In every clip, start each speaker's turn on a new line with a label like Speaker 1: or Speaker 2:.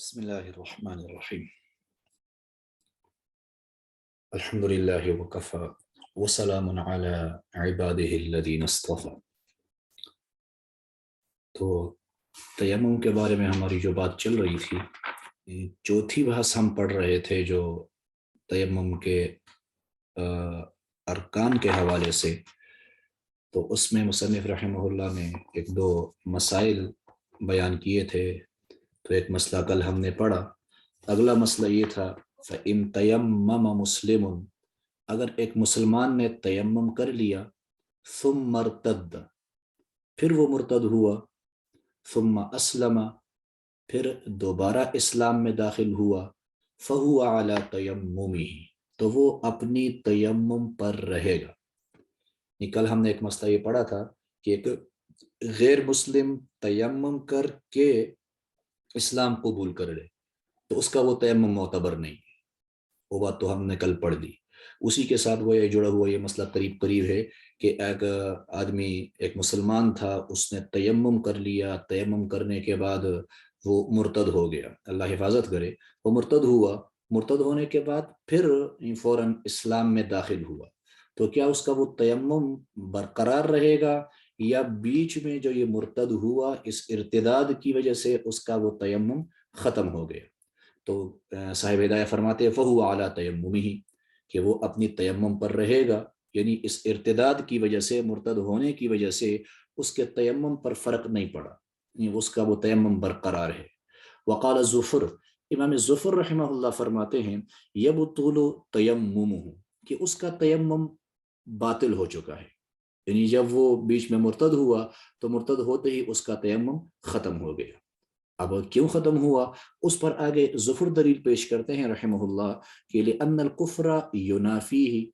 Speaker 1: بسم الله الرحمن الرحيم. الحمد لله وكفى وسلام على عباده الذين اصطفى. تو تیمم کے بارے میں ہماری جو بات چل رہی تھی، چوتھی بحث ہم پڑھ رہے تھے جو تیمم کے ارکان کے حوالے سے، تو اس میں مصنف رحمہ اللہ نے ایک دو مسائل بیان کیے تھے۔ تو ایک مسئلہ کل ہم نے پڑھا، اگلا مسئلہ یہ تھا فَإِن تَيَمَّمَ مُسْلِمٌ، اگر ایک مسلمان نے تیمم کر لیا، ثم ارتد، پھر وہ مرتد ہوا، ثم اسلم، پھر دوبارہ اسلام میں داخل ہوا، فَهُوَ عَلَى تَيَمُّمِهِ، تو وہ اپنی تیمم پر رہے گا۔ کل ہم نے ایک مسئلہ یہ پڑھا تھا کہ ایک غیر مسلم تیمم کر کے اسلام قبول کر لے تو اس کا وہ تیمم معتبر نہیں ہے، وہ بات تو ہم نے کل پڑھ دی۔ اسی کے ساتھ وہ یہ جڑا ہوا یہ مسئلہ قریب قریب ہے کہ ایک آدمی ایک مسلمان تھا، اس نے تیمم کر لیا، تیمم کرنے کے بعد وہ مرتد ہو گیا، اللہ حفاظت کرے، وہ مرتد ہوا، مرتد ہونے کے بعد پھر فوراً اسلام میں داخل ہوا، تو کیا اس کا وہ تیمم برقرار رہے گا، یا بیچ میں جو یہ مرتد ہوا اس ارتداد کی وجہ سے اس کا وہ تیمم ختم ہو گیا؟ تو صاحب ہدایہ فرماتے ہیں فَهُوَ عَلَى تَيَمُّمِهِ، کہ وہ اپنی تیمم پر رہے گا، یعنی اس ارتداد کی وجہ سے، مرتد ہونے کی وجہ سے اس کے تیمم پر فرق نہیں پڑا، یعنی اس کا وہ تیمم برقرار ہے۔ وقال الزفر، امام زفر رحمہ اللہ فرماتے ہیں یبطل تیممہ، کہ اس کا تیمم باطل ہو چکا ہے، یعنی جب وہ بیچ میں مرتد ہوا تو مرتد ہوتے ہی اس کا تیمم ختم ہو گیا۔ اب کیوں ختم ہوا اس پر آگے ظفر دلیل پیش کرتے ہیں رحمہ اللہ کہ لأن الکفر ینافیہ،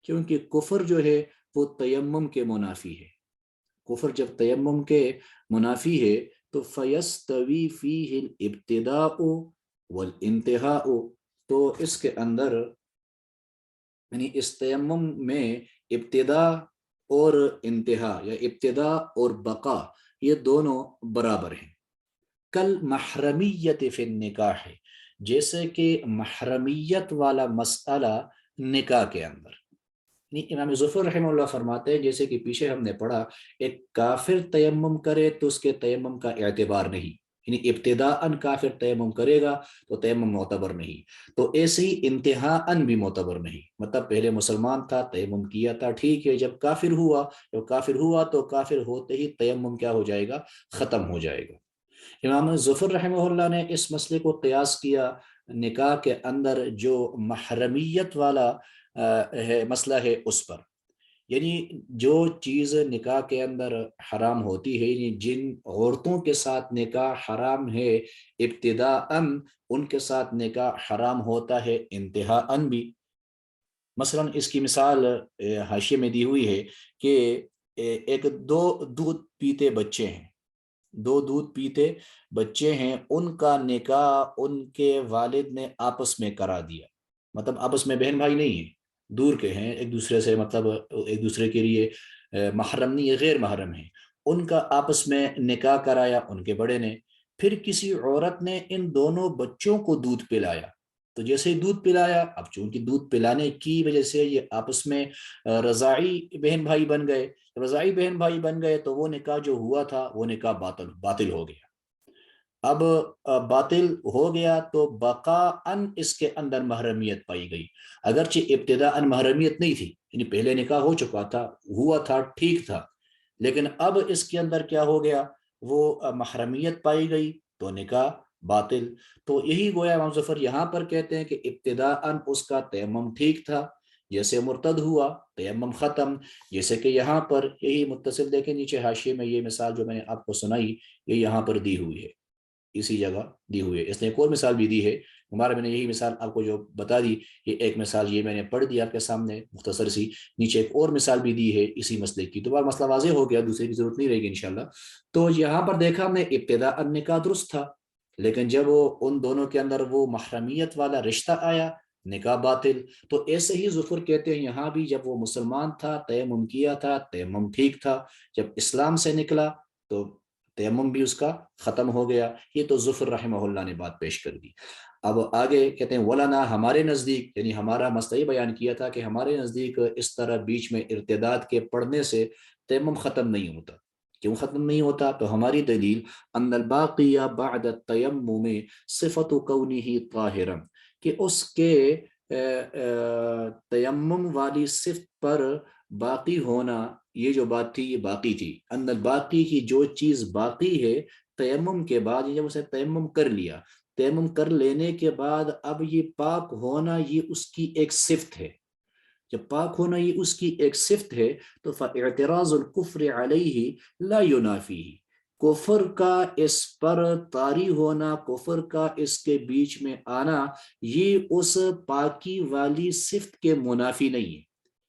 Speaker 1: کیونکہ کفر جو ہے وہ تیمم کے منافی ہے، کفر جب تیمم کے منافی ہے تو فیستوی فیہ الابتداء والانتہاء، تو اس کے اندر یعنی اس تیمم میں ابتدا اور انتہا یا ابتدا اور بقا یہ دونوں برابر ہیں۔ کل محرمیت فی النکاح، جیسے کہ محرمیت والا مسئلہ نکاح کے اندر، امام ظفر رحمہ اللہ فرماتے ہیں جیسے کہ پیچھے ہم نے پڑھا ایک کافر تیمم کرے تو اس کے تیمم کا اعتبار نہیں، یعنی ابتداءً کافر تیمم کرے گا تو تیمم معتبر نہیں، تو ایسے ہی انتہاءً بھی معتبر نہیں، مطلب پہلے مسلمان تھا، تیمم کیا تھا، ٹھیک ہے، جب کافر ہوا تو کافر ہوتے ہی تیمم کیا ہو جائے گا، ختم ہو جائے گا۔ امام ظفر رحمہ اللہ نے اس مسئلے کو قیاس کیا نکاح کے اندر جو محرمیت والا مسئلہ ہے اس پر، یعنی جو چیز نکاح کے اندر حرام ہوتی ہے، یعنی جن عورتوں کے ساتھ نکاح حرام ہے ابتداءً، ان کے ساتھ نکاح حرام ہوتا ہے انتہاءً بھی۔ مثلا اس کی مثال حاشیے میں دی ہوئی ہے کہ ایک دو دودھ پیتے بچے ہیں، دو دودھ پیتے بچے ہیں، ان کا نکاح ان کے والد نے آپس میں کرا دیا، مطلب آپس میں بہن بھائی نہیں ہیں، دور کے ہیں ایک دوسرے سے، مطلب ایک دوسرے کے لیے محرم نہیں، غیر محرم ہیں، ان کا آپس میں نکاح کرایا ان کے بڑے نے، پھر کسی عورت نے ان دونوں بچوں کو دودھ پلایا، تو جیسے ہی دودھ پلایا، اب چونکہ دودھ پلانے کی وجہ سے یہ آپس میں رضاعی بہن بھائی بن گئے، رضاعی بہن بھائی بن گئے تو وہ نکاح جو ہوا تھا وہ نکاح باطل ہو گیا۔ اب باطل ہو گیا تو بقاءً اس کے اندر محرمیت پائی گئی، اگرچہ ابتداءً محرمیت نہیں تھی، یعنی پہلے نکاح ہو چکا تھا، ہوا تھا، ٹھیک تھا، لیکن اب اس کے اندر کیا ہو گیا، وہ محرمیت پائی گئی تو نکاح باطل۔ تو یہی گویا امام ظفر یہاں پر کہتے ہیں کہ ابتداءً اس کا تیمم ٹھیک تھا، جیسے مرتد ہوا تیمم ختم، جیسے کہ یہاں پر یہی متصل دیکھیں نیچے حاشیے میں یہ مثال جو میں نے آپ کو سنائی یہ یہاں پر دی ہوئی ہے، اسی جگہ دی ہوئی ہے، اس نے ایک اور مثال بھی دی ہے، ہمارا میں نے یہی مثال آپ کو جو بتا دی، یہ ایک مثال یہ میں نے پڑھ دی آپ کے سامنے مختصر سی، نیچے ایک اور مثال بھی دی ہے اسی مسئلے کی، دوبارہ مسئلہ واضح ہو گیا، دوسرے کی ضرورت نہیں رہے گی انشاءاللہ۔ تو یہاں پر دیکھا ہم نے ابتداء نکاح درست تھا، لیکن جب ان دونوں کے اندر وہ محرمیت والا رشتہ آیا نکاح باطل، تو ایسے ہی ظفر کہتے ہیں یہاں بھی جب وہ مسلمان تھا، تیمم کیا تھا، تیمم ٹھیک تھا، جب اسلام سے نکلا تو تیمم بھی اس کا ختم ہو گیا۔ یہ تو ظفر رحمہ اللہ نے بات پیش کر دی۔ اب آگے کہتے ہیں ولانا، ہمارے نزدیک، یعنی ہمارا مسئلہ یہ بیان کیا تھا کہ ہمارے نزدیک اس طرح بیچ میں ارتداد کے پڑھنے سے تیمم ختم نہیں ہوتا۔ کیوں ختم نہیں ہوتا؟ تو ہماری دلیل ان الباقی بعد التیمم صفت کونہ طاہرا، کہ اس کے تیمم والی صفت پر باقی ہونا، یہ جو بات تھی یہ باقی تھی۔ ان الباقی کی جو چیز باقی ہے تیمم کے بعد، جب اسے تیمم کر لیا، تیمم کر لینے کے بعد اب یہ پاک ہونا یہ اس کی ایک صفت ہے۔ جب پاک ہونا یہ اس کی ایک صفت ہے تو فاعتراض الکفر علیہ لا ینافیہ، کفر کا اس پر طاری ہونا، کفر کا اس کے بیچ میں آنا، یہ اس پاکی والی صفت کے منافی نہیں ہے۔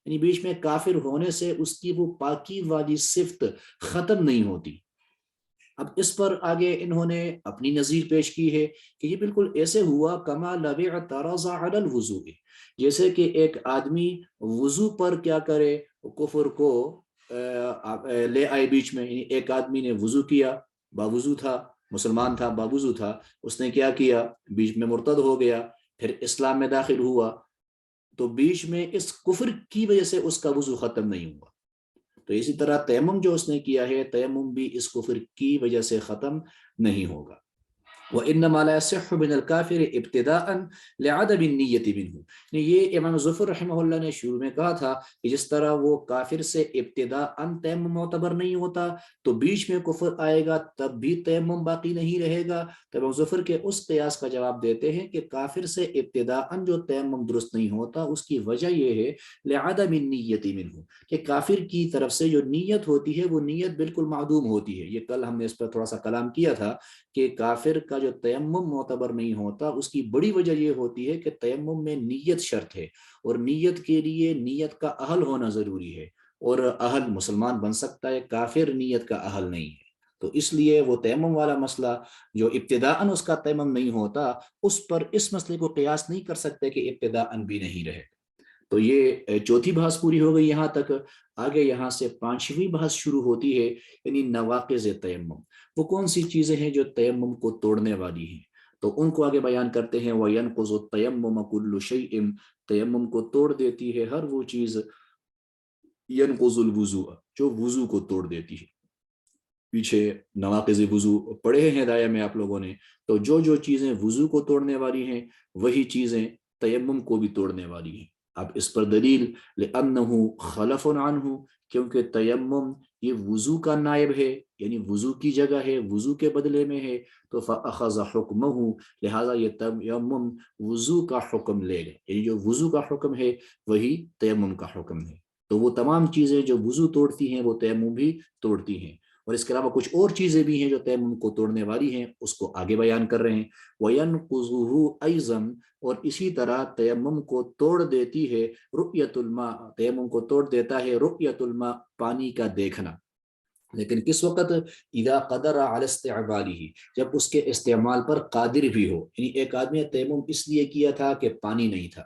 Speaker 1: یعنی بیچ میں کافر ہونے سے اس کی وہ پاکی والی صفت ختم نہیں ہوتی۔ اب اس پر آگے انہوں نے اپنی نظیر پیش کی ہے کہ یہ بالکل ایسے ہوا کما لو اعترض علی الوضوء، جیسے کہ ایک آدمی وضو پر کیا کرے، کفر کو لے آئے بیچ میں۔ یعنی ایک آدمی نے وضو کیا، باوضو تھا، مسلمان تھا، باوضو تھا، اس نے کیا کیا، بیچ میں مرتد ہو گیا، پھر اسلام میں داخل ہوا، تو بیچ میں اس کفر کی وجہ سے اس کا وضو ختم نہیں ہوا۔ تو اسی طرح تیمم جو اس نے کیا ہے، تیمم بھی اس کفر کی وجہ سے ختم نہیں ہوگا۔ وَإِنَّمَا لَا يَصِحُّ مِنَ الْكَافِرِ ابْتِدَاءً لِعَدَمِ النِّيَّةِ مِنْهُ۔ یہ امام ظفر رحمہ اللہ نے شروع میں کہا تھا کہ جس طرح وہ کافر سے ابتداءً تیمم معتبر نہیں ہوتا، تو بیچ میں کفر آئے گا تب بھی تیمم باقی نہیں رہے گا۔ تو امام ظفر کے اس قیاس کا جواب دیتے ہیں کہ کافر سے ابتداءً جو تیمم درست نہیں ہوتا اس کی وجہ یہ ہے لِعَدَمِ النِّيَّةِ مِنْهُ، کہ کافر کی طرف سے جو نیت ہوتی ہے وہ نیت بالکل معدوم ہوتی ہے۔ یہ کل ہم نے اس پر تھوڑا سا کلام کیا تھا کہ کافر کا جو تیمم معتبر نہیں ہوتا اس کی بڑی وجہ یہ ہوتی ہے کہ تیمم میں نیت شرط ہے، اور نیت کے لیے نیت کا اہل ہونا ضروری ہے، اور اہل مسلمان بن سکتا ہے، کافر نیت کا اہل نہیں ہے۔ تو اس لیے وہ تیمم والا مسئلہ جو ابتداءً اس کا تیمم نہیں ہوتا، اس پر اس مسئلے کو قیاس نہیں کر سکتے کہ ابتداءً بھی نہیں رہے۔ تو یہ چوتھی بحث پوری ہو گئی یہاں تک۔ آگے یہاں سے پانچویں بحث شروع ہوتی ہے، یعنی نواقض تیمم، وہ کون سی چیزیں ہیں جو تیمم کو توڑنے والی ہیں۔ تو ان کو آگے بیان کرتے ہیں، وَيَنْقُضُ التَّيَمُّمَ كُلُّ شَيْءٍ، تیمم کو توڑ دیتی ہے ہر وہ چیز، يَنْقُضُ الْوُضُوءَ، جو وضو کو توڑ دیتی ہے۔ پیچھے نواقض وضو پڑھے ہیں ہدایہ میں آپ لوگوں نے، تو جو جو چیزیں وضو کو توڑنے والی ہیں وہی چیزیں تیمم کو بھی توڑنے والی ہیں۔ اب اس پر دلیل لِأَنَّهُ خَلَفٌ عَنْهُ، کیونکہ تیمم یہ وضو کا نائب ہے، یعنی وضو کی جگہ ہے، وضو کے بدلے میں ہے، تو فَأَخَذَ حُكْمَهُ، لہٰذا یہ تیمم وضو کا حکم لے لے، یعنی جو وضو کا حکم ہے وہی تیمم کا حکم ہے۔ تو وہ تمام چیزیں جو وضو توڑتی ہیں وہ تیمم بھی توڑتی ہیں، اور اس کے علاوہ کچھ اور چیزیں بھی ہیں جو تیمم کو توڑنے والی ہیں، اس کو آگے بیان کر رہے ہیں۔ وَيَنْقُضُهُ أَيْضًا، اور اسی طرح تیمم کو توڑ دیتی ہے رؤیت الماء، تیمم کو توڑ دیتا ہے رؤیت الماء، پانی کا دیکھنا، لیکن کس وقت؟ اذا قدر علی استعمالہ، جب اس کے استعمال پر قادر بھی ہو۔ یعنی ایک آدمی نے تیمم اس لیے کیا تھا کہ پانی نہیں تھا،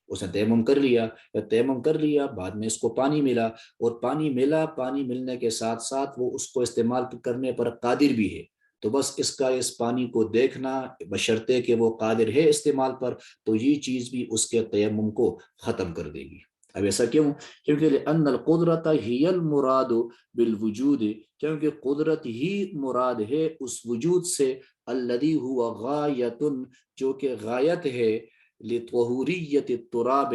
Speaker 1: اس نے تیمم کر لیا، تیمم کر لیا، بعد میں اس کو پانی ملا، اور پانی ملا، پانی ملنے کے ساتھ ساتھ وہ اس کو استعمال کرنے پر قادر بھی ہے، تو بس اس پانی کو دیکھنا، بشرطے کہ وہ قادر ہے استعمال پر، تو یہ چیز بھی اس کے تیمم کو ختم کر دے گی۔ اب ایسا کیوں؟ کیونکہ لأن القدرت ہی المراد بالوجود، کیونکہ قدرت ہی مراد ہے اس وجود سے، الذی هو غایۃ، جو کہ غایت ہے، لطہوریت التراب،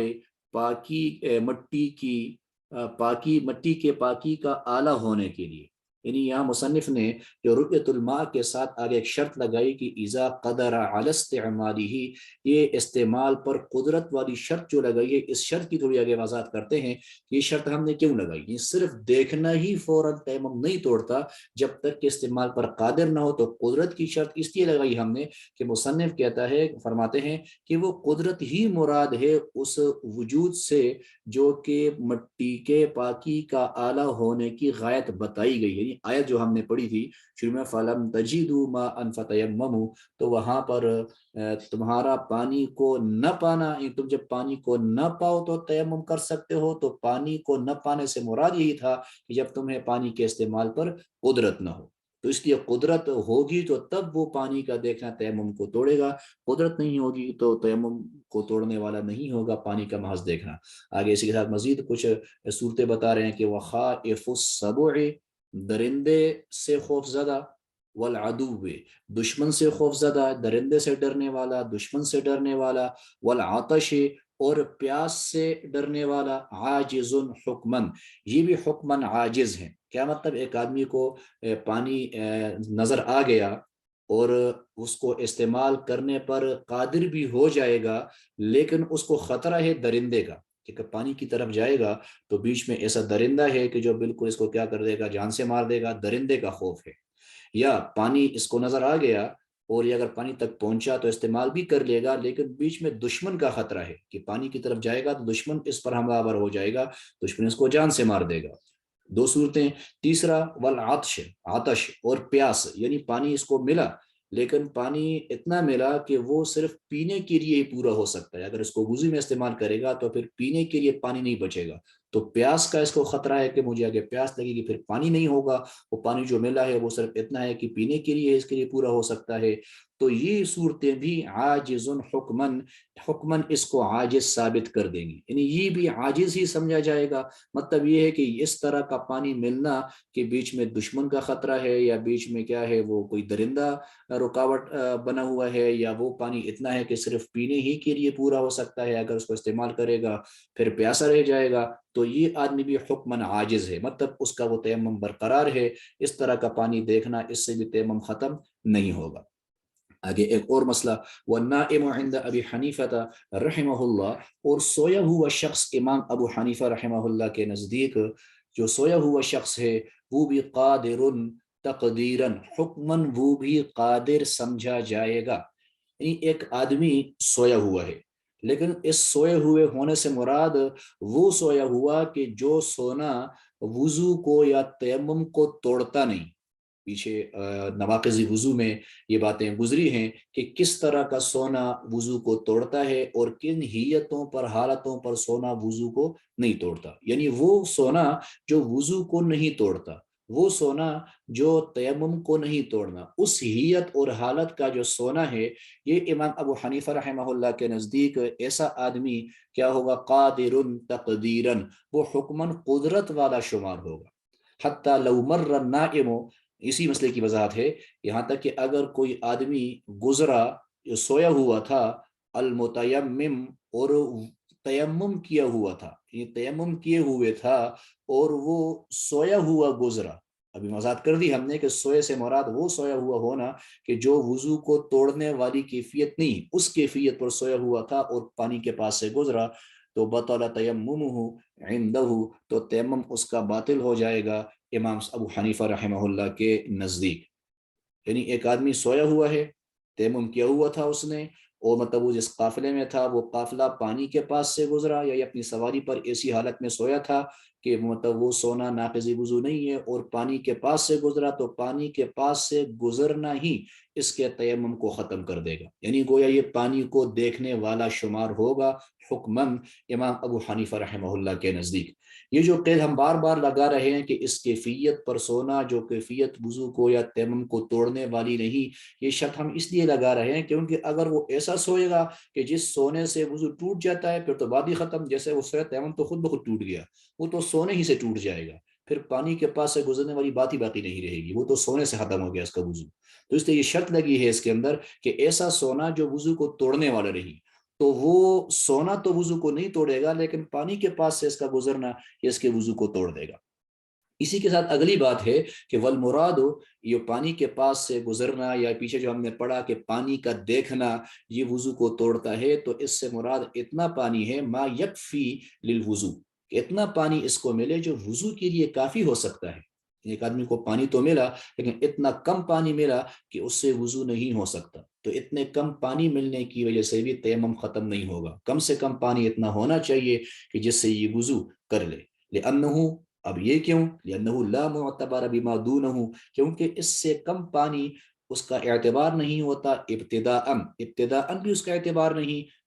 Speaker 1: پاکی مٹی کی مٹی کے پاکی کا اعلیٰ ہونے کے لیے۔ یعنی یہاں مصنف نے جو رؤیت الماء کے ساتھ آگے ایک شرط لگائی کہ اذا قدر علی استعمالہ، یہ استعمال پر قدرت والی شرط جو لگائی ہے، اس شرط کی تھوڑی آگے وضاحت کرتے ہیں کہ یہ شرط ہم نے کیوں لگائی۔ یہ صرف دیکھنا ہی فوراً تیمم نہیں توڑتا جب تک کہ استعمال پر قادر نہ ہو، تو قدرت کی شرط اس لیے لگائی ہم نے کہ مصنف کہتا ہے، فرماتے ہیں کہ وہ قدرت ہی مراد ہے اس وجود سے جو کہ مٹی کے پاکی کا اعلیٰ ہونے کی غایت بتائی گئی ہے۔ یعنی آیت جو ہم نے پڑھی تھی شروع میں، فَلَمْ تَجِدُوا مَاءً فَتَيَمَّمُوا، تو وہاں پر تمہارا پانی کو نہ پانا، تم جب پانی کو نہ پاؤ تو تیمم کر سکتے ہو، تو پانی کو نہ پانے سے مراد یہی تھا کہ جب تمہیں پانی کے استعمال پر قدرت نہ ہو۔ تو اس لیے قدرت ہوگی تو تب وہ پانی کا دیکھنا تیمم کو توڑے گا، قدرت نہیں ہوگی تو تیمم کو توڑنے والا نہیں ہوگا پانی کا محض دیکھنا۔ آگے اسی کے ساتھ مزید کچھ صورتیں بتا رہے ہیں کہ وخائف السبع، درندے سے خوف زدہ، والعدو، دشمن سے خوف زدہ، درندے سے ڈرنے والا، دشمن سے ڈرنے والا، والعطش، اور پیاس سے ڈرنے والا، عاجز حکمن، یہ بھی حکمن عاجز ہیں۔ کیا مطلب؟ ایک آدمی کو پانی نظر آ گیا اور اس کو استعمال کرنے پر قادر بھی ہو جائے گا، لیکن اس کو خطرہ ہے درندے کا کہ پانی کی طرف جائے گا تو بیچ میں ایسا درندہ ہے کہ جو بالکل اس کو کیا کر دے گا، جان سے مار دے گا، درندے کا خوف ہے۔ یا پانی اس کو نظر آ گیا اور یہ اگر پانی تک پہنچا تو استعمال بھی کر لے گا، لیکن بیچ میں دشمن کا خطرہ ہے کہ پانی کی طرف جائے گا تو دشمن اس پر حملہ آور ہو جائے گا، دشمن اس کو جان سے مار دے گا۔ دو صورتیں۔ تیسرا والعطش، عطش اور پیاس، یعنی پانی اس کو ملا لیکن پانی اتنا ملا کہ وہ صرف پینے کے لیے ہی پورا ہو سکتا ہے، اگر اس کو وضو میں استعمال کرے گا تو پھر پینے کے لیے پانی نہیں بچے گا۔ تو پیاس کا اس کو خطرہ ہے کہ مجھے اگر پیاس لگے گی پھر پانی نہیں ہوگا، وہ پانی جو ملا ہے وہ صرف اتنا ہے کہ پینے کے لیے اس کے لیے پورا ہو سکتا ہے۔ تو یہ صورتیں بھی عاجز حکمن، حکمن اس کو عاجز ثابت کر دیں گی، یعنی یہ بھی عاجز ہی سمجھا جائے گا۔ مطلب یہ ہے کہ اس طرح کا پانی ملنا کہ بیچ میں دشمن کا خطرہ ہے یا بیچ میں کیا ہے وہ کوئی درندہ رکاوٹ بنا ہوا ہے، یا وہ پانی اتنا ہے کہ صرف پینے ہی کے لیے پورا ہو سکتا ہے، اگر اس کو استعمال کرے گا پھر پیاسا رہ جائے گا، تو یہ آدمی بھی حکمن عاجز ہے، مطلب اس کا وہ تیمم برقرار ہے۔ اس طرح کا پانی دیکھنا، اس سے بھی تیمم ختم نہیں ہوگا۔ آگے ایک اور مسئلہ، والنائم عند ابی حنیفہ رحمہ اللہ، اور سویا ہوا شخص امام ابو حنیفہ رحمہ اللہ کے نزدیک جو سویا ہوا شخص ہے وہ بھی قادر تقدیرن، حکمن وہ بھی قادر سمجھا جائے گا۔ یعنی ایک آدمی سویا ہوا ہے، لیکن اس سوئے ہوئے ہونے سے مراد وہ سویا ہوا کہ جو سونا وضو کو یا تیمم کو توڑتا نہیں۔ پیچھے نواقض وضو میں یہ باتیں گزری ہیں کہ کس طرح کا سونا وضو کو توڑتا ہے اور کن ہیتوں پر، حالتوں پر سونا وضو کو نہیں توڑتا۔ یعنی وہ سونا جو وضو کو نہیں توڑتا، وہ سونا جو تیمم کو نہیں توڑنا، اس ہیت اور حالت کا جو سونا ہے، یہ امام ابو حنیفہ رحمہ اللہ کے نزدیک ایسا آدمی کیا ہوگا؟ قادر تقدیرن، وہ حکمن قدرت والا شمار ہوگا۔ حتی لو مر النائم، اسی مسئلے کی وضاحت ہے یہاں تک کہ اگر کوئی آدمی گزرا جو سویا ہوا تھا، المتیمم، اور تیمم کیا ہوا تھا، یہ تیمم کیے ہوئے تھا اور وہ سویا ہوا گزرا۔ ابھی وضاحت کر دی ہم نے کہ سوئے سے مراد وہ سویا ہوا ہونا کہ جو وضو کو توڑنے والی کیفیت نہیں، اس کیفیت پر سویا ہوا تھا اور پانی کے پاس سے گزرا، تو بطل تیممہ عندہ، تو تیمم اس کا باطل ہو جائے گا امام ابو حنیفہ رحمہ اللہ کے نزدیک۔ یعنی ایک آدمی سویا ہوا ہے، تیمم کیا ہوا تھا اس نے، اور مطلب وہ جس قافلے میں تھا وہ قافلہ پانی کے پاس سے گزرا، یا یہ اپنی سواری پر ایسی حالت میں سویا تھا کہ مطلب وہ سونا ناقض وضو نہیں ہے، اور پانی کے پاس سے گزرا، تو پانی کے پاس سے گزرنا ہی اس کے تیمم کو ختم کر دے گا۔ یعنی گویا یہ پانی کو دیکھنے والا شمار ہوگا حکمن امام ابو حنیفہ رحمہ اللہ کے نزدیک۔ یہ جو قید ہم بار بار لگا رہے ہیں کہ اس کیفیت پر سونا جو کیفیت وضو کو یا تیمم کو توڑنے والی نہیں، یہ شرط ہم اس لیے لگا رہے ہیں کیونکہ اگر وہ ایسا سوئے گا کہ جس سونے سے وضو ٹوٹ جاتا ہے پھر تو بات ہی ختم، جیسے وہ سویا تیمم تو خود بخود ٹوٹ گیا، وہ تو سونے ہی سے ٹوٹ جائے گا، پھر پانی کے پاس سے گزرنے والی بات ہی باقی نہیں رہے گی، وہ تو سونے سے ختم ہو گیا اس کا وضو۔ تو اس لیے یہ شرط لگی ہے اس کے اندر کہ ایسا سونا جو وضو کو توڑنے والا نہیں، تو وہ سونا تو وضو کو نہیں توڑے گا، لیکن پانی کے پاس سے اس کا گزرنا یہ اس کے وضو کو توڑ دے گا۔ اسی کے ساتھ اگلی بات ہے کہ والمراد، یہ پانی کے پاس سے گزرنا، یا پیچھے جو ہم نے پڑھا کہ پانی کا دیکھنا یہ وضو کو توڑتا ہے، تو اس سے مراد اتنا پانی ہے ما یکفی للوضو، اتنا پانی اس کو ملے جو وضو کے لیے کافی ہو سکتا ہے۔ ایک آدمی کو پانی تو ملا لیکن اتنا کم پانی ملا کہ اس سے وضو نہیں ہو سکتا، تو اتنے کم پانی ملنے کی وجہ سے بھی تیمم ختم نہیں ہوگا، کم سے کم پانی اتنا ہونا چاہیے کہ جس سے یہ وضو کر لے۔ لأنہ، اب یہ کیوں؟ لأنہ لا معتبر بما دونہ، کیونکہ اس سے کم پانی اس کا اعتبار نہیں ہوتا ابتداءً بھی اس کا اعتبار نہیں،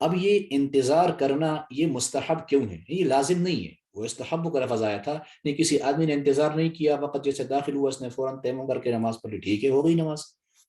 Speaker 1: اب یہ انتظار کرنا یہ مستحب کیوں ہے؟ یہ لازم نہیں ہے، وہ استحب کا لفظ آیا تھا، نہیں کسی آدمی نے انتظار نہیں کیا، وقت جیسے داخل ہوا اس نے فوراً تیمم کر کے نماز پڑھ لی، ٹھیک ہے ہو گئی نماز،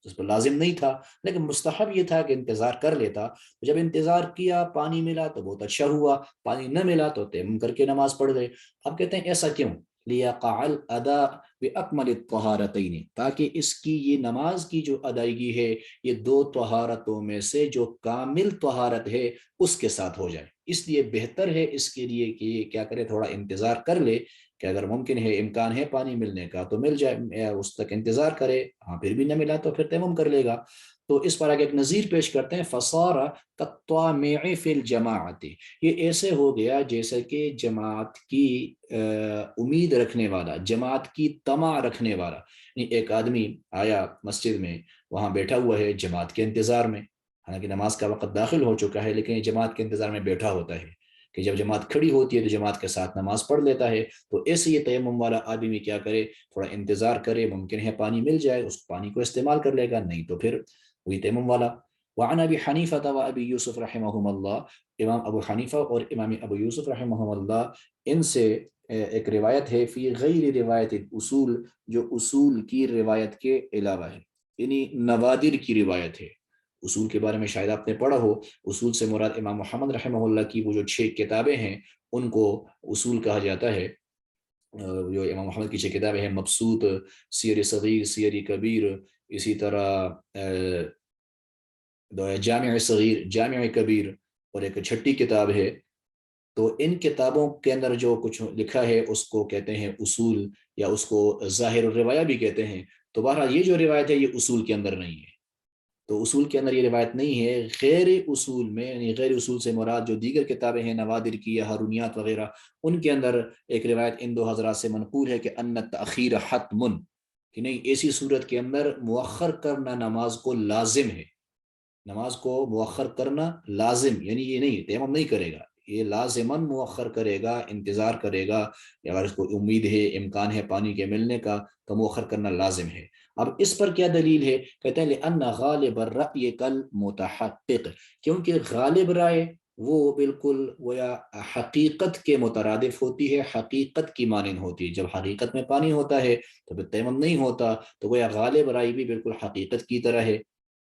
Speaker 1: اس پر لازم نہیں تھا، لیکن مستحب یہ تھا کہ انتظار کر لیتا، جب انتظار کیا پانی ملا تو بہت اچھا ہوا، پانی نہ ملا تو تیمم کر کے نماز پڑھ گئے۔ اب کہتے ہیں ایسا کیوں؟ لیقع الادا باکمل الطہارتین، تاکہ اس کی یہ نماز کی جو ادائیگی ہے یہ دو طہارتوں میں سے جو کامل طہارت ہے اس کے ساتھ ہو جائے، اس لیے بہتر ہے اس کے لیے کہ یہ کیا کرے، تھوڑا انتظار کر لے، کہ اگر ممکن ہے امکان ہے پانی ملنے کا تو مل جائے، اس تک انتظار کرے، ہاں پھر بھی نہ ملا تو پھر تیمم کر لے گا۔ تو اس پر آگے ایک نظیر پیش کرتے ہیں، فصار کالطامع فی الجماعت، یہ ایسے ہو گیا جیسے کہ جماعت کی امید رکھنے والا، جماعت کی طمع رکھنے والا، یعنی ایک آدمی آیا مسجد میں، وہاں بیٹھا ہوا ہے جماعت کے انتظار میں، حالانکہ نماز کا وقت داخل ہو چکا ہے، لیکن یہ جماعت کے انتظار میں بیٹھا ہوتا ہے کہ جب جماعت کھڑی ہوتی ہے تو جماعت کے ساتھ نماز پڑھ لیتا ہے، تو ایسے یہ تیمم والا آدمی کیا کرے، تھوڑا انتظار کرے، ممکن ہے پانی مل جائے، اس پانی کو استعمال کر لے گا، نہیں تو پھر وہی تیمم والا۔ وعن ابی حنیفہ و ابی یوسف رحمہم اللہ، امام ابو حنیفہ اور امام ابو یوسف رحمہم اللہ، ان سے ایک روایت ہے، فی غیر روایت اصول، جو اصول کی روایت کے علاوہ ہے، یعنی نوادر کی روایت ہے، اصول کے بارے میں شاید آپ نے پڑھا ہو، اصول سے مراد امام محمد رحمہ اللہ کی وہ جو 6 کتابیں ہیں ان کو اصول کہا جاتا ہے، جو امام محمد کی 6 کتابیں ہیں، مبسوط، سیر صغیر، سیر کبیر، اسی طرح جامع صغیر، جامع کبیر، اور ایک چھٹی کتاب ہے، تو ان کتابوں کے اندر جو کچھ لکھا ہے اس کو کہتے ہیں اصول، یا اس کو ظاہر الروایہ بھی کہتے ہیں۔ تو بہرحال یہ جو روایت ہے یہ اصول کے اندر نہیں ہے، تو اصول کے اندر یہ روایت نہیں ہے۔ غیر اصول میں، یعنی غیر اصول سے مراد جو دیگر کتابیں ہیں نوادر کی یا ہارونیات وغیرہ، ان کے اندر ایک روایت ان دو حضرات سے منقول ہے کہ ان تاخیر حتم، کہ نہیں ایسی صورت کے اندر مؤخر کرنا نماز کو لازم ہے، نماز کو مؤخر کرنا لازم، یعنی یہ نہیں تیمم نہیں کرے گا، یہ لازماً مؤخر کرے گا، انتظار کرے گا، اگر اس کو امید ہے، امکان ہے پانی کے ملنے کا تو مؤخر کرنا لازم ہے۔ اب اس پر کیا دلیل ہے؟ کہتے ہیں لأن غالب الرأی کالمتحقق، کیونکہ غالب رائے وہ بالکل گویا حقیقت کے مترادف ہوتی ہے، حقیقت کی مانند ہوتی ہے، جب حقیقت میں پانی ہوتا ہے تو پھر تیمم نہیں ہوتا، تو گویا غالب رائے بھی بالکل حقیقت کی طرح ہے،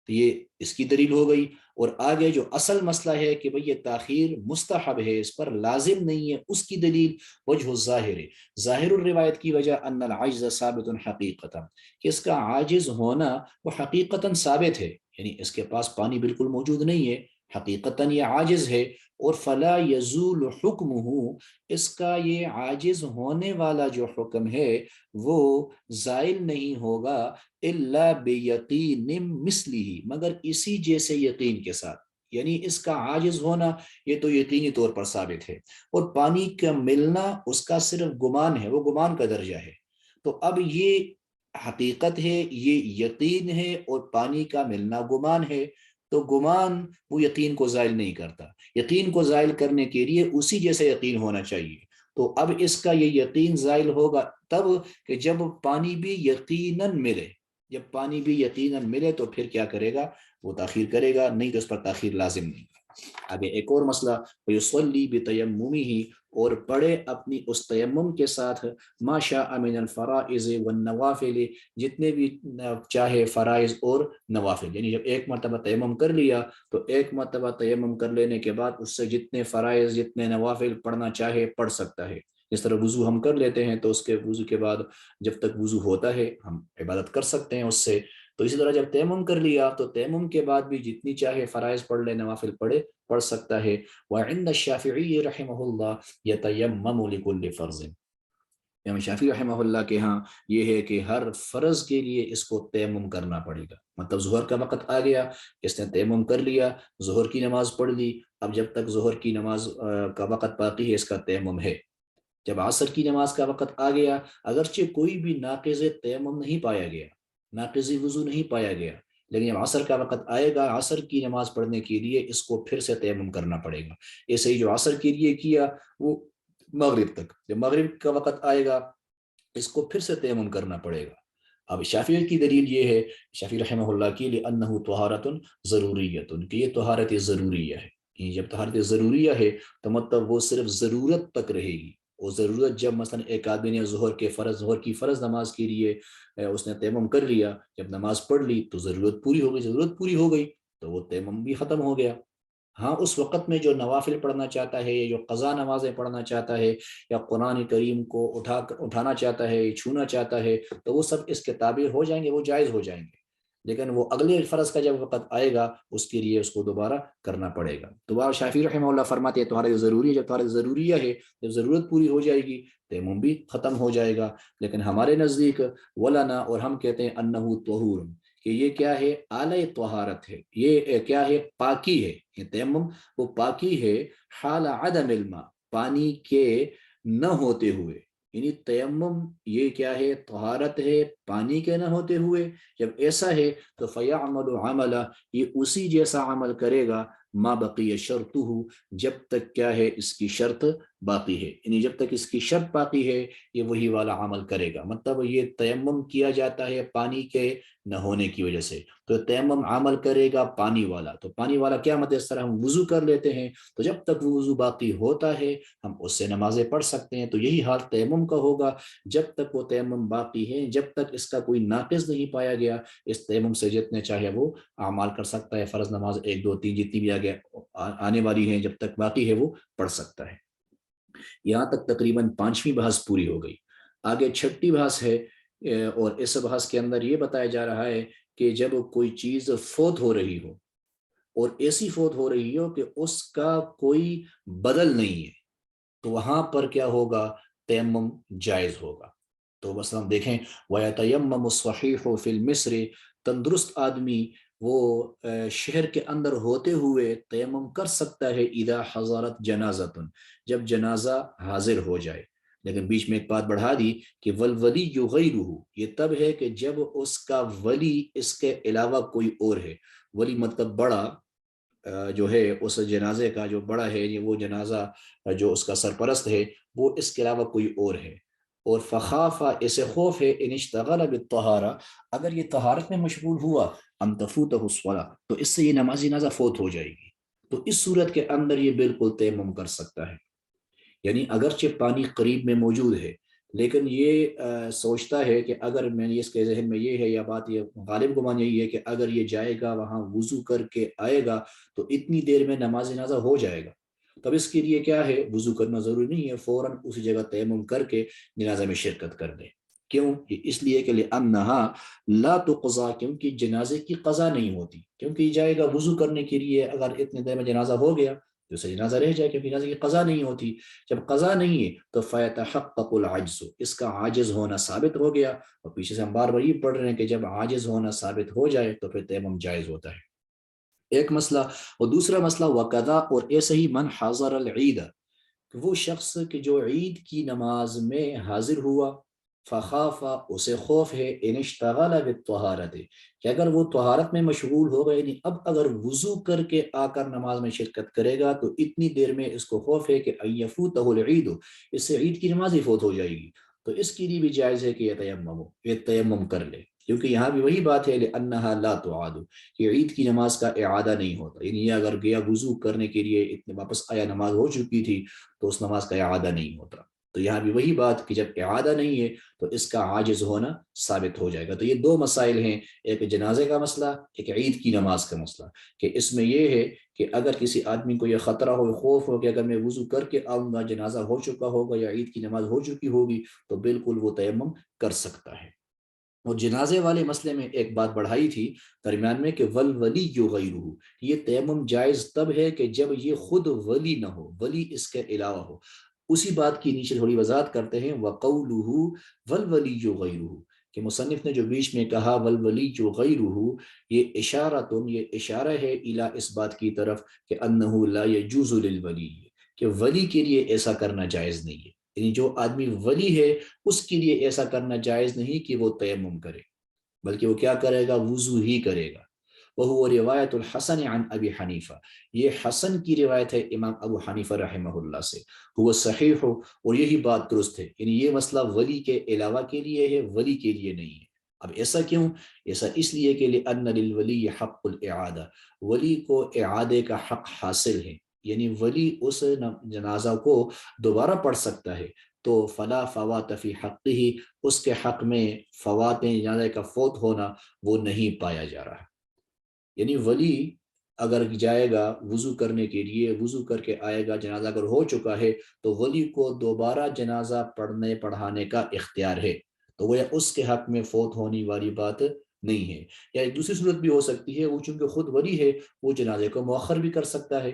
Speaker 1: تو یہ اس کی دلیل ہو گئی۔ اور آگے جو اصل مسئلہ ہے کہ بھئی یہ تاخیر مستحب ہے، اس پر لازم نہیں ہے، اس کی دلیل وجہ الظاہر، ظاہر الروایت کی وجہ ان العجز ثابت حقیقتا، کہ اس کا عاجز ہونا وہ حقیقتا ثابت ہے، یعنی اس کے پاس پانی بالکل موجود نہیں ہے، حقیقتا یہ عاجز ہے، اور فلا یزول حکمہ، اس کا یہ عاجز ہونے والا جو حکم ہے وہ زائل نہیں ہوگا الا بیقین مثلہ، مگر اسی جیسے یقین کے ساتھ، یعنی اس کا عاجز ہونا یہ تو یقینی طور پر ثابت ہے، اور پانی کا ملنا اس کا صرف گمان ہے، وہ گمان کا درجہ ہے، تو اب یہ حقیقت ہے، یہ یقین ہے، اور پانی کا ملنا گمان ہے، تو گمان وہ یقین کو زائل نہیں کرتا، یقین کو زائل کرنے کے لیے اسی جیسے یقین ہونا چاہیے، تو اب اس کا یہ یقین زائل ہوگا تب کہ جب پانی بھی یقیناً ملے، جب پانی بھی یقیناً ملے تو پھر کیا کرے گا، وہ تاخیر کرے گا، نہیں تو اس پر تاخیر لازم نہیں۔ آگے ایک اور مسئلہ، ویصلی بتیممہ، اور پڑھے اپنی اس تیمم کے ساتھ، ما شاء من الفرائض والنوافل، جتنے بھی چاہے فرائض اور نوافل، یعنی جب ایک مرتبہ تیمم کر لیا تو ایک مرتبہ تیمم کر لینے کے بعد اس سے جتنے فرائض جتنے نوافل پڑھنا چاہے پڑھ سکتا ہے، جس طرح وضو ہم کر لیتے ہیں تو اس کے وضو کے بعد جب تک وضو ہوتا ہے ہم عبادت کر سکتے ہیں اس سے، تو اسی طرح جب تیمم کر لیا تو تیمم کے بعد بھی جتنی چاہے فرائض پڑھ لے، نوافل پڑھ سکتا ہے۔ وعند الشافعی رحمہ اللہ یتیمم لکل فرض، امام شافعی رحمہ اللہ کے ہاں یہ ہے کہ ہر فرض کے لیے اس کو تیمم کرنا پڑے گا، مطلب ظہر کا وقت آ گیا، اس نے تیمم کر لیا، ظہر کی نماز پڑھ لی، اب جب تک ظہر کی نماز کا وقت باقی ہے اس کا تیمم ہے، جب عصر کی نماز کا وقت آ گیا، اگرچہ کوئی بھی ناقض تیمم نہیں پایا گیا، ناقض وضو نہیں پایا گیا، لیکن جب عصر کا وقت آئے گا عصر کی نماز پڑھنے کے لیے اس کو پھر سے تیمم کرنا پڑے گا، ایسے ہی جو عصر کے لیے کیا وہ مغرب تک، جب مغرب کا وقت آئے گا اس کو پھر سے تیمم کرنا پڑے گا۔ اب شافعی کی دلیل یہ ہے، شافعی رحمہ اللہ کی، لأنہ طہارت ضروریت، کہ یہ طہارت ضروریہ ہے، جب طہارت ضروریہ ہے تو مطلب وہ صرف ضرورت تک رہے گی. وہ ضرورت جب مثلا ایک آدمی نے ظہر کی فرض نماز کے لیے اس نے تیمم کر لیا، جب نماز پڑھ لی تو ضرورت پوری ہو گئی تو وہ تیمم بھی ختم ہو گیا. ہاں اس وقت میں جو نوافل پڑھنا چاہتا ہے، یا جو قضا نمازیں پڑھنا چاہتا ہے، یا قرآن کریم کو اٹھانا چاہتا ہے، چھونا چاہتا ہے، تو وہ سب اس کے تابع ہو جائیں گے، وہ جائز ہو جائیں گے. لیکن وہ اگلے فرض کا جب وقت آئے گا اس کے لیے اس کو دوبارہ کرنا پڑے گا. تو بابا شافعی رحمہ اللہ فرماتے ہیں تمہارا جو ضروری ہے، جب تمہارا ضروریہ ہے، جب ضرورت پوری ہو جائے گی تیمم بھی ختم ہو جائے گا. لیکن ہمارے نزدیک ولنا، اور ہم کہتے ہیں انہو طہور، کہ یہ کیا ہے؟ اعلی طہارت ہے، یہ کیا ہے؟ پاکی ہے. یہ تیمم وہ پاکی ہے حال عدم الماء، پانی کے نہ ہوتے ہوئے. یعنی تیمم یہ کیا ہے؟ طہارت ہے پانی کے نہ ہوتے ہوئے. جب ایسا ہے تو فیعمل عملا، یہ اسی جیسا عمل کرے گا ما بقی شرطہ، جب تک کیا ہے؟ اس کی شرط باقی ہے. یعنی جب تک اس کی شرط باقی ہے یہ وہی والا عمل کرے گا. مطلب یہ تیمم کیا جاتا ہے پانی کے نہ ہونے کی وجہ سے، تو تیمم عمل کرے گا پانی والا. تو پانی والا کیا مطلب؟ اس طرح ہم وضو کر لیتے ہیں تو جب تک وہ وضو باقی ہوتا ہے ہم اس سے نمازیں پڑھ سکتے ہیں. تو یہی حال تیمم کا ہوگا، جب تک وہ تیمم باقی ہے، جب تک اس کا کوئی ناقص نہیں پایا گیا، اس تیمم سے جتنے چاہے وہ اعمال کر سکتا ہے. فرض نماز 1 2 3 جتنی بھی آنے والی ہیں، جب تک باقی ہے وہ پڑھ سکتا ہے. یہاں تک تقریباً 5ویں بحث پوری ہو گئی. آگے 6ٹھی بحث ہے، اور اس بحث کے اندر یہ بتایا جا رہا ہے کہ جب کوئی چیز فوت ہو رہی ہو، اور ایسی فوت ہو رہی ہو کہ اس کا کوئی بدل نہیں ہے، تو وہاں پر کیا ہوگا؟ تیمم جائز ہوگا. تو مثلا دیکھیں وَيَتَيَمَّمُ الصَّحِيحُ فِي الْمِصْرِ، تندرست آدمی وہ شہر کے اندر ہوتے ہوئے تیمم کر سکتا ہے اذا حضرت جنازۃ، جب جنازہ حاضر ہو جائے. لیکن بیچ میں ایک بات بڑھا دی کہ والولی غیرہ، یہ تب ہے کہ جب اس کا ولی اس کے علاوہ کوئی اور ہے. ولی مطلب بڑا جو ہے اس جنازے کا جو بڑا ہے، یہ وہ جنازہ جو اس کا سرپرست ہے وہ اس کے علاوہ کوئی اور ہے. اور فخافا، اسے خوف ہے، ان اشتغل بالطہارہ، اگر یہ طہارت میں مشغول ہوا، ان تفوتہ الصلاۃ، تو اس سے یہ نماز جنازہ فوت ہو جائے گی. تو اس صورت کے اندر یہ بالکل تیمم کر سکتا ہے. یعنی اگرچہ پانی قریب میں موجود ہے، لیکن یہ سوچتا ہے کہ اگر میں اس کے ذہن میں یہ ہے، یا بات یہ غالب گمان یہی ہے کہ اگر یہ جائے گا وہاں وضو کر کے آئے گا تو اتنی دیر میں نماز جنازہ ہو جائے گا. تب اس کے لیے کیا ہے؟ وضو کرنا ضروری نہیں ہے، فوراً اسی جگہ تیمم کر کے جنازہ میں شرکت کر دے. کیوں؟ اس لیے کہ لِأَنَّهَا لَا تُقْضَى، کیونکہ جنازے کی قضا نہیں ہوتی. کیونکہ یہ جائے گا وضو کرنے کے لیے، اگر اتنے دیر میں جنازہ ہو گیا تو اسے جنازہ رہ جائے، کیونکہ جنازے کی قضا نہیں ہوتی. جب قضا نہیں ہے تو فَيَتَحَقَّقُ الْعَجْزُ، اس کا عاجز ہونا ثابت ہو گیا. اور پیچھے سے ہم بار بار یہ پڑھ رہے ہیں کہ جب عاجز ہونا ثابت ہو جائے تو پھر تیمم جائز ہوتا ہے. ایک مسئلہ. اور دوسرا مسئلہ وَقَضَا، اور ایسے ہی من حضر العید، وہ شخص کہ جو عید کی نماز میں حاضر ہوا، فخافا، اسے خوف ہے، ان اشتغل بالطہارت، کہ اگر وہ طہارت میں مشغول ہو گئے، یعنی اب اگر وضو کر کے آ کر نماز میں شرکت کرے گا تو اتنی دیر میں اس کو خوف ہے کہ ان یفوتہ العید، اس سے عید کی نماز ہی فوت ہو جائے گی. تو اس کے لیے بھی جائز ہے کہ یہ تیمم کر لے. کیونکہ یہاں بھی وہی بات ہے لأنها لا تعاد، کہ عید کی نماز کا اعادہ نہیں ہوتا. یعنی یہ اگر گیا وضو کرنے کے لیے، اتنے واپس آیا، نماز ہو چکی تھی، تو اس نماز کا اعادہ نہیں ہوتا. تو یہاں بھی وہی بات کہ جب اعادہ نہیں ہے تو اس کا عاجز ہونا ثابت ہو جائے گا. تو یہ 2 مسائل ہیں، ایک جنازے کا مسئلہ، ایک عید کی نماز کا مسئلہ. کہ اس میں یہ ہے کہ اگر کسی آدمی کو یہ خطرہ ہو، خوف ہو کہ اگر میں وضو کر کے آؤں گا جنازہ ہو چکا ہوگا یا عید کی نماز ہو چکی ہوگی، تو بالکل وہ تیمم کر سکتا ہے. اور جنازے والے مسئلے میں ایک بات بڑھائی تھی درمیان میں کہ والولی غیرہ، یہ تیمم جائز تب ہے کہ جب یہ خود ولی نہ ہو، ولی اس کے علاوہ ہو. اسی بات کی نیچے تھوڑی وضاحت کرتے ہیں وقولہ والولی غیرہ، کہ مصنف نے جو بیچ میں کہا والولی غیرہ، یہ اشارہ ہے الی اس بات کی طرف کہ انہ لا یجوز للولی، کہ ولی کے لیے ایسا کرنا جائز نہیں ہے. یعنی جو آدمی ولی ہے اس کے لیے ایسا کرنا جائز نہیں کہ وہ تیمم کرے، بلکہ وہ کیا کرے گا؟ وضو ہی کرے گا. وہ روایت الحسن عن ابی حنیفہ، یہ حسن کی روایت ہے امام ابو حنیفہ رحمہ اللہ سے. وہ صحیح ہو، اور یہی بات درست ہے. یعنی یہ مسئلہ ولی کے علاوہ کے لیے ہے، ولی کے لیے نہیں ہے. اب ایسا کیوں؟ ایسا اس لیے کہ لأن للولی حق الاعادہ، ولی کو اعادے کا حق حاصل ہے. یعنی ولی اس جنازہ کو دوبارہ پڑھ سکتا ہے، تو فلا فوات فی حق ہی، اس کے حق میں فوات جنازے کا فوت ہونا وہ نہیں پایا جا رہا۔ یعنی ولی اگر جائے گا وضو کرنے کے لیے، وضو کر کے آئے گا، جنازہ اگر ہو چکا ہے تو ولی کو دوبارہ جنازہ پڑھانے کا اختیار ہے، تو وہ اس کے حق میں فوت ہونے والی بات نہیں ہے۔ یا ایک دوسری صورت بھی ہو سکتی ہے، وہ چونکہ خود ولی ہے، وہ جنازے کو مؤخر بھی کر سکتا ہے،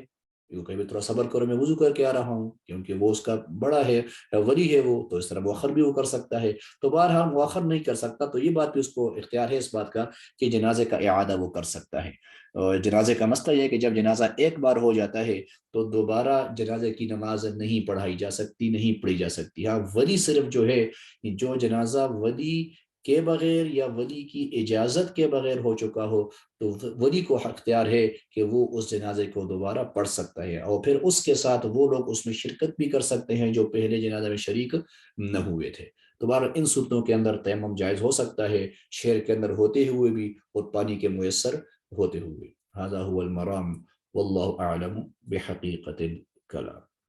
Speaker 1: کیونکہ بھی تھوڑا صبر کرو میں وضو کر کے آ رہا ہوں، کیونکہ وہ اس کا بڑا ہے، ولی ہے وہ، تو اس طرح مؤخر بھی وہ کر سکتا ہے۔ تو بہرحال مؤخر نہیں کر سکتا تو یہ بات بھی اس کو اختیار ہے اس بات کا کہ جنازے کا اعادہ وہ کر سکتا ہے۔ اور جنازے کا مسئلہ یہ ہے کہ جب جنازہ ایک بار ہو جاتا ہے تو دوبارہ جنازے کی نماز نہیں پڑھائی جا سکتی، نہیں پڑھی جا سکتی۔ ہاں ولی صرف جو ہے، جو جنازہ ولی کے بغیر یا ولی کی اجازت کے بغیر ہو چکا ہو، تو ولی کو اختیار ہے کہ وہ اس جنازے کو دوبارہ پڑھ سکتا ہے، اور پھر اس کے ساتھ وہ لوگ اس میں شرکت بھی کر سکتے ہیں جو پہلے جنازے میں شریک نہ ہوئے تھے۔ تو بہرحال ان صورتوں کے اندر تیمم جائز ہو سکتا ہے، شہر کے اندر ہوتے ہوئے بھی اور پانی کے میسر ہوتے ہوئے۔ هذا هو المرام واللہ اعلم بحقیقت الکلام۔